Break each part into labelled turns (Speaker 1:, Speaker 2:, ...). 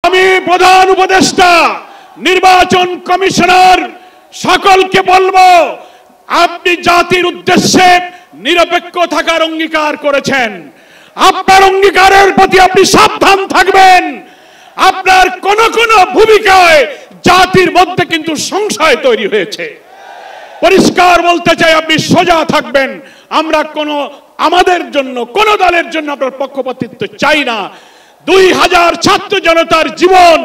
Speaker 1: আমি প্রধান উপদেষ্টা নির্বাচন কমিশনার সকলকে বলবো, আপনি জাতির উদ্দেশ্যে নিরপেক্ষ থাকার অঙ্গীকার করেছেন। আপনার অঙ্গীকারের প্রতি আপনি সাবধান থাকবেন। আপনার কোন কোন ভূমিকায় জাতির মধ্যে কিন্তু সংশয় তৈরি হয়েছে। পরিষ্কার বলতে চাই, আপনি সোজা থাকবেন। আমরা আমাদের জন্য কোন দলের জন্য আপনার পক্ষপাতিত্ব চাই না। 2000 ছাত্র জনতার জীবন,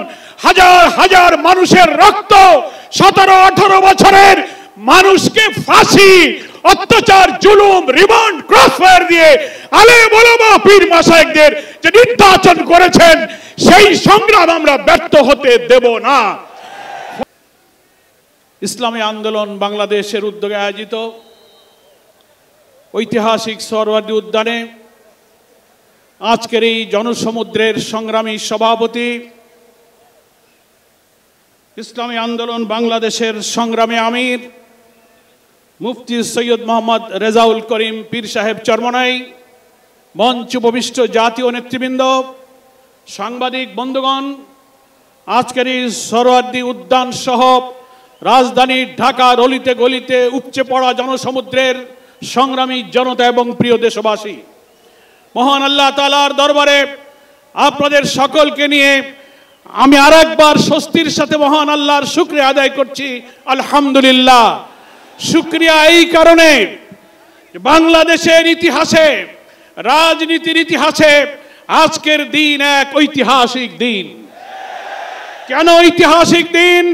Speaker 1: হাজার হাজার মানুষের রক্ত, 17-18 বছরের মানুষকে ফাঁসি, অত্যাচার, জুলুম, রিমান্ড, ক্রসফায়ার দিয়ে আলেম ওলামা পীর মাশায়েখদের যে নির্যাতন করেছেন, সেই সংগ্রাম আমরা ব্যর্থ হতে দেব না। ইসলামী আন্দোলন বাংলাদেশের উদ্যোগে আয়োজিত ঐতিহাসিক সোহরাওয়ার্দী উদ্যানে আজকের এই জনসমুদ্রের সংগ্রামী সভাপতি, ইসলামী আন্দোলন বাংলাদেশের সংগ্রামী আমির মুফতি সৈয়দ মোহাম্মদ রেজাউল করিম পীর সাহেব চরমনাই, মঞ্চ উপবিষ্ট জাতীয় নেতৃবৃন্দ, সাংবাদিক বন্ধুগণ, আজকের এই সোহরাওয়ার্দী উদ্যান সহ রাজধানীর ঢাকার অলিতে গলিতে উপচে পড়া জনসমুদ্রের সংগ্রামী জনতা এবং প্রিয় দেশবাসী, মহান আল্লাহ তাআলার দরবারে আপনাদের সকলকে নিয়ে আমি আরেকবার স্বস্তির সাথে মহান আল্লাহর শুকরিয়া আদায় করছি। আলহামদুলিল্লাহ। শুকরিয়া এই কারণে, বাংলাদেশের ইতিহাসে, রাজনীতির ইতিহাসে আজকের দিন এক ঐতিহাসিক দিন। কেন ঐতিহাসিক দিন?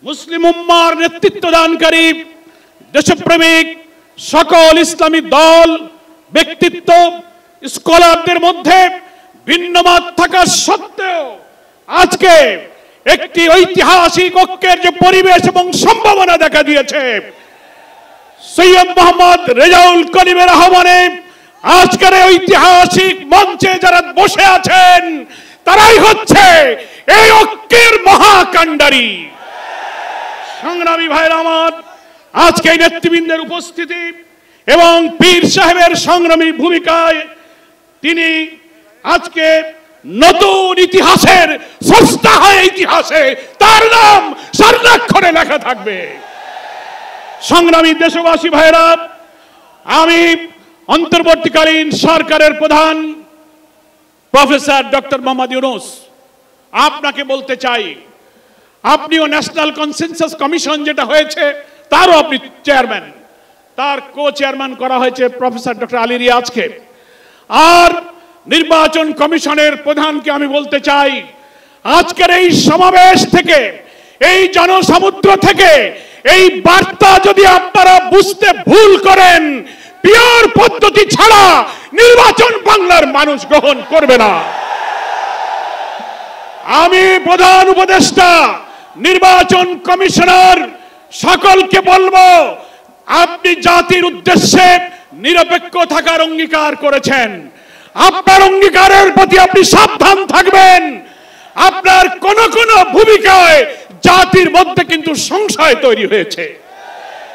Speaker 1: মুসলিম উম্মার নেতৃত্ব দানকারী দেশপ্রেমিক সকল ইসলামী দল, ব্যক্তিত্ব, স্কলারদের মধ্যে ভিন্নমত থাকা সত্ত্বেও আজকে একটি ঐতিহাসিক ঐক্যের যে পরিবেশ এবং সম্ভাবনা দেখা দিয়েছে, সৈয়দ মোহাম্মদ রেজাউল করিমের আহ্বানে আজকের ঐতিহাসিক মঞ্চে যারা বসে আছেন, তারাই হচ্ছে এই ঐক্যের মহাকাণ্ডারী। সংগ্রামী ভাইরা আমার, আজকে এই নেতৃবৃন্দের উপস্থিতি এবং পীর সাহেবের সংগ্রামী ভূমিকায় তিনি আজকে নতুন ইতিহাসের স্রষ্টা হয়ে ইতিহাসে তার নাম স্বর্ণাক্ষরে লেখা থাকবে। সংগ্রামী দেশবাসী ভাইরা, আমি অন্তর্বর্তীকালীন সরকারের প্রধান প্রফেসর ডক্টর মোহাম্মদ ইউনূস আপনাকে বলতে চাই, আপনিও ন্যাশনাল কনসেনসাস কমিশন যেটা হয়েছে তারও আপনি চেয়ারম্যান, তার কো চেয়ারম্যান করা হয়েছে প্রফেসর ডক্টর আলী রিয়াজকে। আর নির্বাচন কমিশনের প্রধানকে আমি বলতে চাই, আজকের এই সমাবেশ থেকে, এই জনসমুদ্র থেকে এই বার্তা যদি আপনারা বুঝতে ভুল করেন, পিওর পদ্ধতি ছাড়া নির্বাচন বাংলার মানুষ গ্রহণ করবে না। আমি প্রধান উপদেষ্টা নির্বাচন কমিশনার সকলকে বলবো, আপনি জাতির উদ্দেশ্যে নিরপেক্ষ থাকার অঙ্গীকার করেছেন। আপনার অঙ্গীকারের প্রতি আপনি সাবধান থাকবেন। আপনার কোন কোন ভূমিকায় জাতির মধ্যে কিন্তু সংশয় তৈরি হয়েছে।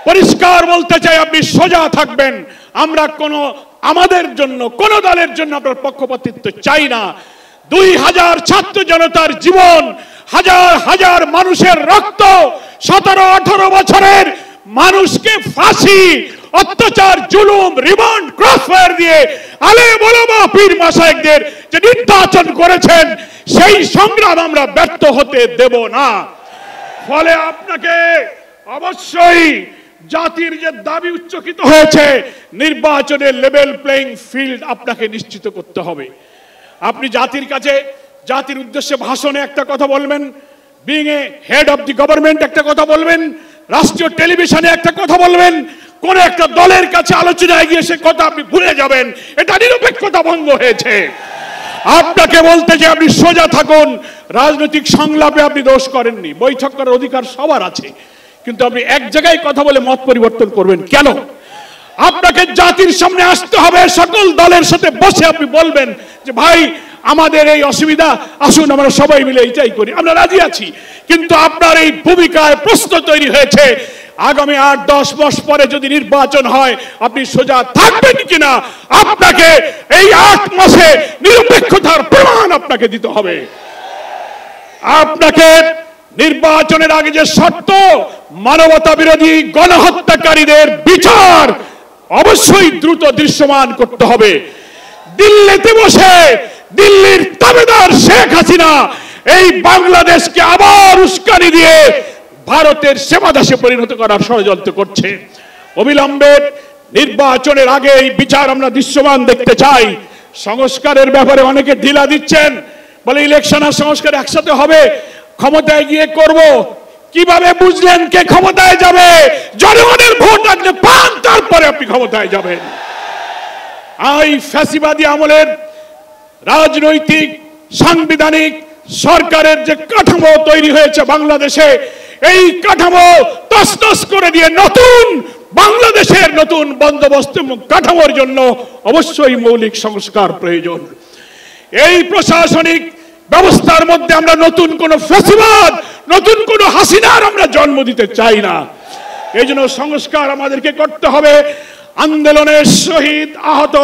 Speaker 1: পরিষ্কার বলতে চাই, আপনি সোজা থাকবেন। আমরা আমাদের জন্য কোন দলের জন্য আপনার পক্ষপাতিত্ব চাই না। 2000 ছাত্র জনতার জীবন, হাজার হাজার মানুষের রক্ত, 17-18 বছরের মানুষকে ফাঁসি, অত্যাচার, জুলুম, রিমান্ড, ক্রসফায়ার দিয়ে আলেম ওলামা পীর মাশায়েখদের যে নির্যাতন করেছেন, সেই সংগ্রাম আমরা ব্যর্থ হতে দেব না। ফলে আপনাকে অবশ্যই জাতির যে দাবি উচ্চকিত হয়েছে, নির্বাচনের লেভেল প্লেইং ফিল্ড আপনাকে নিশ্চিত করতে হবে। আপনি জাতির কাছে, জাতির উদ্দেশ্যে ভাষণে একটা কথা বলবেন, being a head of the government একটা কথা বলবেন, রাষ্ট্রীয় টেলিভিশনে একটা কথা বলবেন, কোন একটা দলের কাছে আলোচনায় গিয়ে সে কথা আপনি ভুলে যাবেন, এটা নিরপেক্ষতা ভঙ্গ হয়েছে। আপনাকে বলতে যে আপনি সোজা থাকুন। রাজনৈতিক সংলাপে আপনি দোষ করেননি, বৈঠক করার অধিকার সবার আছে, কিন্তু আপনি এক জায়গায় কথা বলে মত পরিবর্তন করবেন কেন? আপনাকে জাতির সামনে আসতে হবে, সকল দলের সাথে বসে আপনি বলবেন যে ভাই আমাদের এই অসুবিধা, আসুন আমরা সবাই মিলে এইটাই করি, আমরা রাজি আছি। কিন্তু আপনার এই ভূমিকায় প্রশ্ন তৈরি হয়েছে, আগামী 8-10 মাস পরে যদি নির্বাচন হয় আপনি সোজা থাকবেন কিনা, আপনাকে এই 8 মাসে নিরপেক্ষতার প্রমাণ আপনাকে দিতে হবে। আপনাকে নির্বাচনের আগে যে শর্ত, মানবতা বিরোধী গণহত্যাকারীদের বিচার অবশ্যই দ্রুত দৃশ্যমান করতে হবে। দিল্লিতে বসে দিল্লির তাবেদার শেখ হাসিনা এই বাংলাদেশকে আবার উস্কানি দিয়ে ভারতের সেবাদাসে পরিণত করার ষড়যন্ত্র করছে। অবিলম্বে নির্বাচনের আগে এই বিচার আমরা দৃশ্যমান দেখতে চাই। সংস্কারের ব্যাপারে অনেকে ঢিলা দিচ্ছেন, বলে ইলেকশন আর সংস্কার একসাথে হবে, ক্ষমতায় গিয়ে করব। কিভাবে বুঝলেন কে ক্ষমতায় যাবে? জনগণের ভোট আপনি পান, তারপরে আপনি ক্ষমতায় যাবেন। এই ফ্যাসিবাদী আমলের রাজনৈতিক সাংবিধানিক সরকারের যে কাঠামো তৈরি হয়েছে বাংলাদেশে, এই কাঠামো তছনছ করে দিয়ে নতুন বাংলাদেশের নতুন বন্দোবস্ত কাঠামোর জন্য অবশ্যই মৌলিক সংস্কার প্রয়োজন। এই প্রশাসনিক ব্যবস্থার মধ্যে আমরা নতুন কোন ফ্যাসিবাদ, নতুন কোন হাসিনার আমরা জন্ম দিতে চাই না। এই জন্য সংস্কার আমাদেরকে করতে হবে। আন্দোলনের শহীদ আহত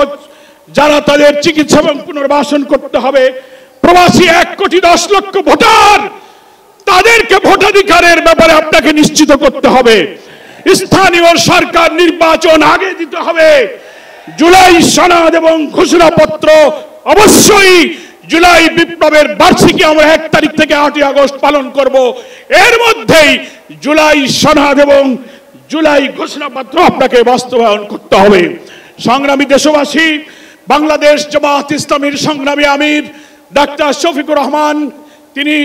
Speaker 1: যারা, তাদের চিকিৎসা এবং পুনর্বাসন করতে হবে। প্রবাসী 1,10,00,000 ভোটার, তাদেরকে ভোটাধিকারের ব্যাপারে আপনাকে নিশ্চিত করতে হবে। স্থানীয় সরকার নির্বাচন আগে দিতে হবে। জুলাই সনদ এবং ঘোষণাপত্র অবশ্যই, জুলাই বিপ্লবের বার্ষিকী আমরা 1 তারিখ থেকে 8 আগস্ট পালন করব। এর মধ্যেই জুলাই সনদ এবং জুলাই ঘোষণাপত্র আপনাকে বাস্তবায়ন করতে হবে। সংগ্রামী দেশবাসী, বাংলাদেশ জামাত ইসলামীর সংগ্রামী আমির ডাক্তার শফিকুর রহমান, তিনি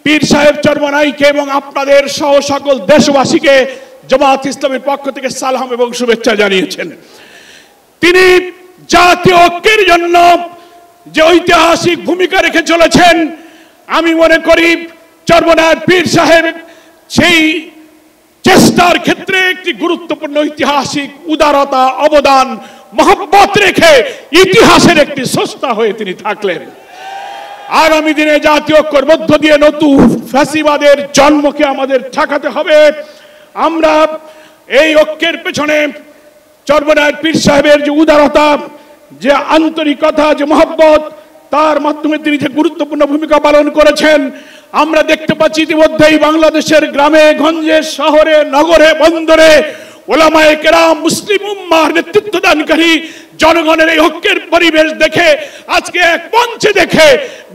Speaker 1: পীর সাহেব চরমনাইকে এবং আপনাদের সহ সকল দেশবাসীকে জামাত ইসলামের পক্ষ থেকে সালাম এবং শুভেচ্ছা জানিয়েছেন। তিনি জাতীয় ঐক্যের জন্য যে ঐতিহাসিক ভূমিকা রেখে চলেছেন, আমি মনে করি চরমনাইয়ের পীর সাহেব সেই চেষ্টার ক্ষেত্রে একটি গুরুত্বপূর্ণ ঐতিহাসিক উদারতা, অবদান, মহব্বত রেখে ইতিহাসের একটি স্রষ্টা হয়ে তিনি থাকলেন। আগামী দিনে জাতীয় ঐক্যের মধ্য দিয়ে নতুন ফ্যাসিবাদের জন্মকে আমাদের ঠেকাতে হবে। আমরা এই ঐক্যের পেছনে চরমনাইয়ের পীর সাহেবের যে উদারতা, যে আন্তরিকতা, যে মহব্বত, তার মাধ্যমে তিনি যে গুরুত্বপূর্ণ ভূমিকা পালন করেছেন, আমরা দেখতে পাচ্ছি ইতিমধ্যেই বাংলাদেশের গ্রামে গঞ্জে, শহরে, নগরে, বন্দরে ওলামায়ে কেরাম, মুসলিম উম্মাহর নেতৃত্বদানকারী জনগণের এই ঐক্যের পরিবেশ দেখে, আজকে এক মঞ্চে দেখে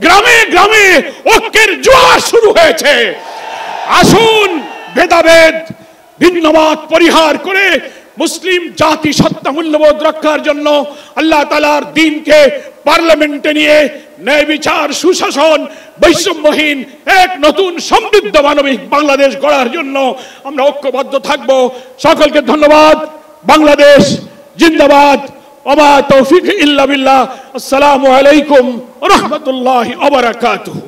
Speaker 1: গ্রামে গ্রামে ঐক্যের জোয়ার শুরু হয়েছে। আসুন ভেদাভেদ, ভিন্নমত পরিহার করে মুসলিম জাতি সত্তা মূল্যবোধ রক্ষার জন্য আল্লাহ তাআলার দ্বীনকে পার্লামেন্টে নিয়ে ন্যায় বিচার, সুশাসন, বৈষম্যহীন এক নতুন সমৃদ্ধ মানবিক বাংলাদেশ গড়ার জন্য আমরা ঐক্যবদ্ধ থাকব। সকলকে ধন্যবাদ। বাংলাদেশ জিন্দাবাদ। ওমা তৌফিক ইল্লা বিল্লাহ। আসসালামু আলাইকুম ওয়া রাহমাতুল্লাহি ওয়া বারাকাতুহু।